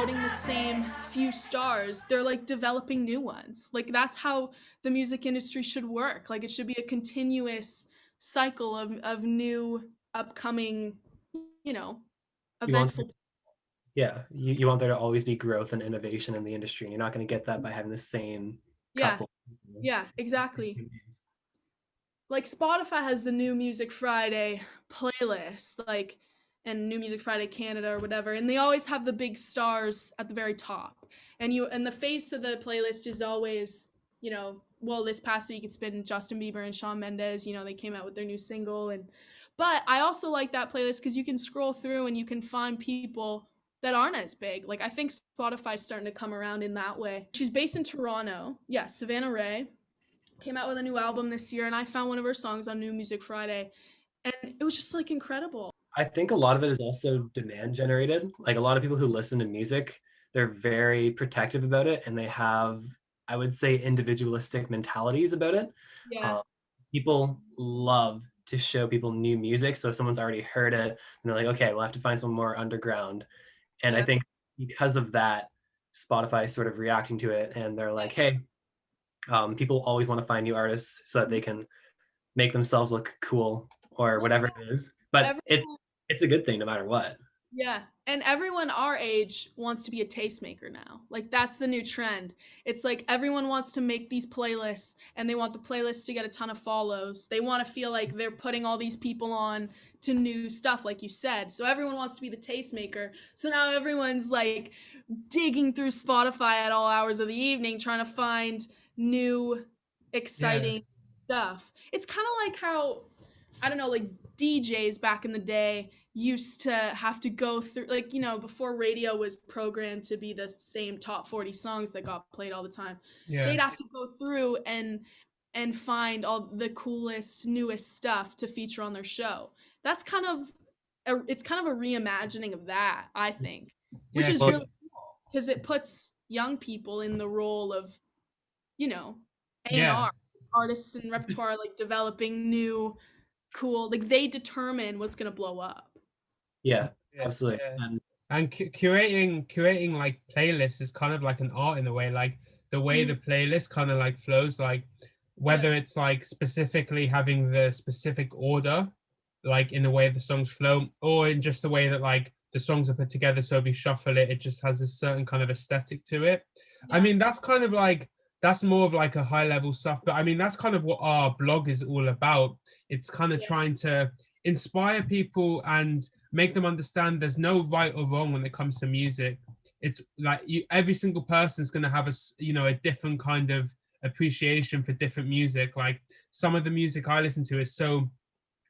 promoting the same few stars, they're like developing new ones. Like that's how the music industry should work. Like it should be a continuous cycle of new upcoming, you know, You want eventful. Yeah, you want there to always be growth and innovation in the industry, and you're not going to get that by having the same Yeah, couple. yeah, exactly. Like Spotify has the New Music Friday playlist, like, and New Music Friday Canada or whatever, and they always have the big stars at the very top. And the face of the playlist is always, well, this past week it's been Justin Bieber and Shawn Mendes. They came out with their new single, and but I also like that playlist because you can scroll through and you can find people that aren't as big. Like I think Spotify's starting to come around in that way. She's based in Toronto. Yeah, Savannah Ray came out with a new album this year, and I found one of her songs on New Music Friday, and it was just like incredible. I think a lot of it is also demand generated. Like a lot of people who listen to music, they're very protective about it, and they have, I would say, individualistic mentalities about it. Yeah, Um, People love to show people new music, so if someone's already heard it, and they're like, okay, we'll have to find some more underground. And I yeah, think because of that, Spotify is sort of reacting to it, and they're like, hey, people always want to find new artists so that they can make themselves look cool or well, whatever it is. But everyone, it's a good thing no matter what. yeah, and everyone our age wants to be a tastemaker now. Like that's the new trend. It's like everyone wants to make these playlists, and they want the playlists to get a ton of follows. They want to feel like they're putting all these people on to new stuff, like you said. So everyone wants to be the tastemaker. So now everyone's like digging through Spotify at all hours of the evening trying to find new Yeah. exciting stuff. It's kind of like how, I don't know, like DJs back in the day used to have to go through, like, before radio was programmed to be the same top 40 songs that got played all the time. Yeah. They'd have to go through and find all the coolest, newest stuff to feature on their show. That's kind of it's kind of a reimagining of that, I think, which Yeah. is Well, really cool because it puts young people in the role of, you know, Yeah. A&R, artists and repertoire, like developing new cool, like they determine what's gonna blow up. yeah, Yeah. absolutely. Yeah. And And curating like playlists is kind of like an art in a way. Like the way Mhm. the playlist kind of like flows, like Yeah, whether it's like specifically having the specific order, like in the way the songs flow, or in just the way that like the songs are put together. So if you shuffle it, it just has a certain kind of aesthetic to it. I yeah, mean, that's kind of like that's more of like a high level stuff. But I mean, that's kind of what our blog is all about. It's kind of yeah, trying to inspire people and make them understand there's no right or wrong when it comes to music. It's like every single person's going to have a different kind of appreciation for different music. Like some of the music I listen to is so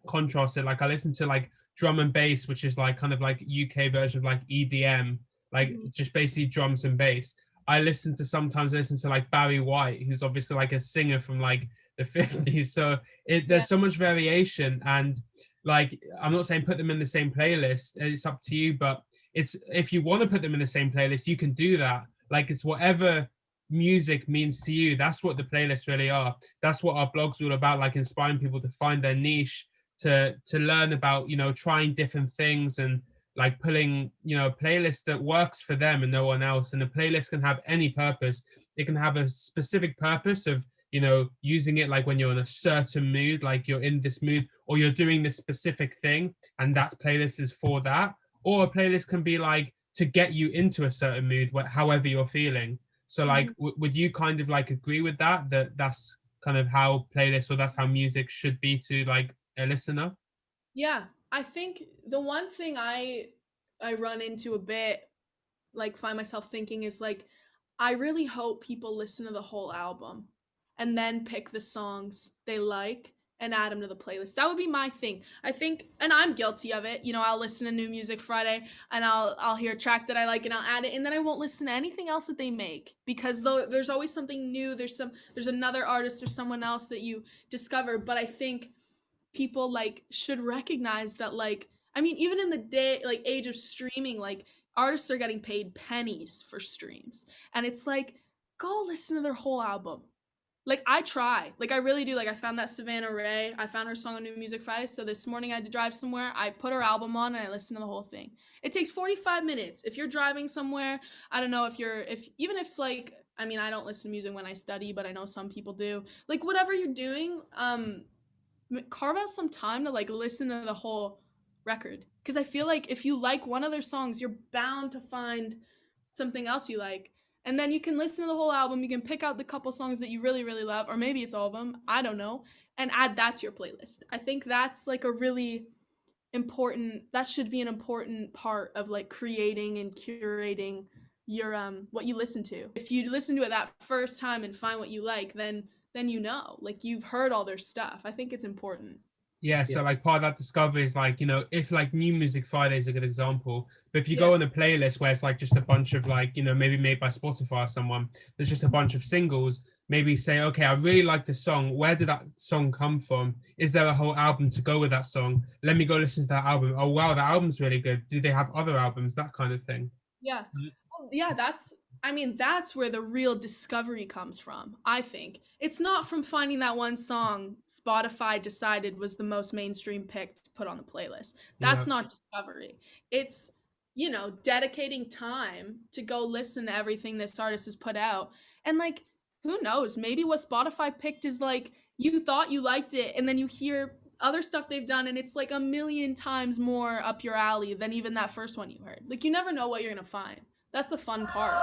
contrasted. Like I listen to like drum and bass, which is like kind of like UK version of like EDM, like mhm, just basically drums and bass. Sometimes I listen to like Barry White, who's obviously like a singer from like the 50s. So yeah, there's so much variation, and like I'm not saying put them in the same playlist. It's up to you, but it's if you want to put them in the same playlist, you can do that. Like it's whatever music means to you. That's what the playlists really are. That's what our blog's all about, like inspiring people to find their niche, to learn about trying different things and like pulling a playlist that works for them and no one else. And the playlist can have any purpose. It can have a specific purpose of using it like when you're in a certain mood, like you're in this mood or you're doing this specific thing, and that playlist is for that. Or a playlist can be like to get you into a certain mood, however you're feeling. So like mhm. would you kind of like agree with that that's kind of how playlists or that's how music should be to like a listener? Yeah. I think the one thing I run into a bit, like find myself thinking is like, I really hope people listen to the whole album and then pick the songs they like and add them to the playlist. That would be my thing. I think, and I'm guilty of it. I'll listen to New Music Friday and I'll hear a track that I like and I'll add it, and then I won't listen to anything else that they make because though there's always something new. There's another artist or someone else that you discover. But I think people like should recognize that, like, I mean, even in the day like age of streaming, like artists are getting paid pennies for streams, and it's like, go listen to their whole album. Like I try, like I really do. Like I found that Savannah Ray. I found her song on New Music Friday. So this morning I had to drive somewhere. I put her album on and I listened to the whole thing. It takes 45 minutes. If you're driving somewhere, I don't know if even if like I mean I don't listen to music when I study, but I know some people do. Like whatever you're doing, carve out some time to like listen to the whole record. Because I feel like if you like one of their songs, you're bound to find something else you like. And then you can listen to the whole album. You can pick out the couple songs that you really, really love, or maybe it's all of them. I don't know. And add that to your playlist. I think that's like a really important, that should be an important part of like creating and curating your what you listen to. If you listen to it that first time and find what you like, then you know, like you've heard all their stuff. I think it's important. Yeah, Yeah. so like part of that discovery is like, if like New Music Friday is a good example, but if you Yeah. go on a playlist where it's like just a bunch of like, maybe made by Spotify or someone, there's just a bunch of singles, maybe say, okay, I really like this song. Where did that song come from? Is there a whole album to go with that song? Let me go listen to that album. Oh, wow, the album's really good. Do they have other albums? That kind of thing. Yeah. Well, yeah, I mean, that's where the real discovery comes from, I think. It's not from finding that one song Spotify decided was the most mainstream pick to put on the playlist. Yeah. That's not discovery. It's, dedicating time to go listen to everything this artist has put out. And like, who knows? Maybe what Spotify picked is like you thought you liked it and then you hear other stuff they've done and it's like a million times more up your alley than even that first one you heard. Like you never know what you're gonna find. That's the fun part.